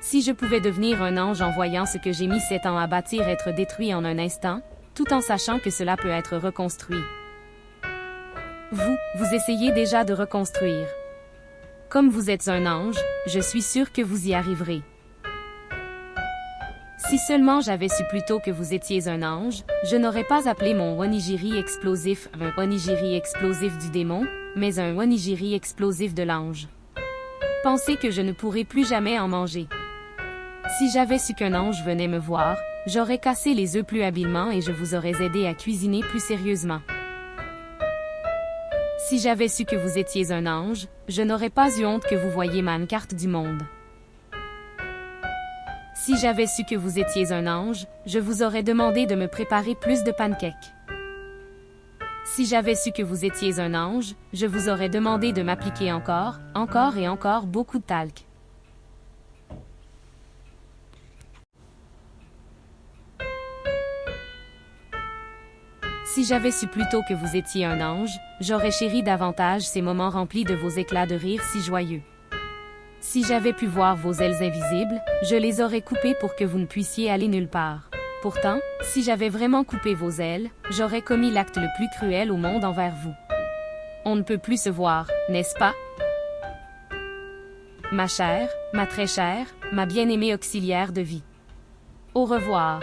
Si je pouvais devenir un ange en voyant ce que j'ai mis 7 ans à bâtir être détruit en un instant, tout en sachant que cela peut être reconstruit. Vous essayez déjà de reconstruire. Comme vous êtes un ange, je suis sûr que vous y arriverez. Si seulement j'avais su plus tôt que vous étiez un ange, je n'aurais pas appelé mon onigiri explosif un onigiri explosif du démon, mais un onigiri explosif de l'ange. Pensez que je ne pourrai plus jamais en manger. Si j'avais su qu'un ange venait me voir, j'aurais cassé les œufs plus habilement et je vous aurais aidé à cuisiner plus sérieusement. Si j'avais su que vous étiez un ange, je n'aurais pas eu honte que vous voyiez ma carte du monde. Si j'avais su que vous étiez un ange, je vous aurais demandé de me préparer plus de pancakes. Si j'avais su que vous étiez un ange, je vous aurais demandé de m'appliquer encore et encore beaucoup de talc. Si j'avais su plus tôt que vous étiez un ange, j'aurais chéri davantage ces moments remplis de vos éclats de rire si joyeux. Si j'avais pu voir vos ailes invisibles, je les aurais coupées pour que vous ne puissiez aller nulle part. Pourtant, si j'avais vraiment coupé vos ailes, j'aurais commis l'acte le plus cruel au monde envers vous. On ne peut plus se voir, n'est-ce pas? Ma chère, ma très chère, ma bien-aimée auxiliaire de vie. Au revoir.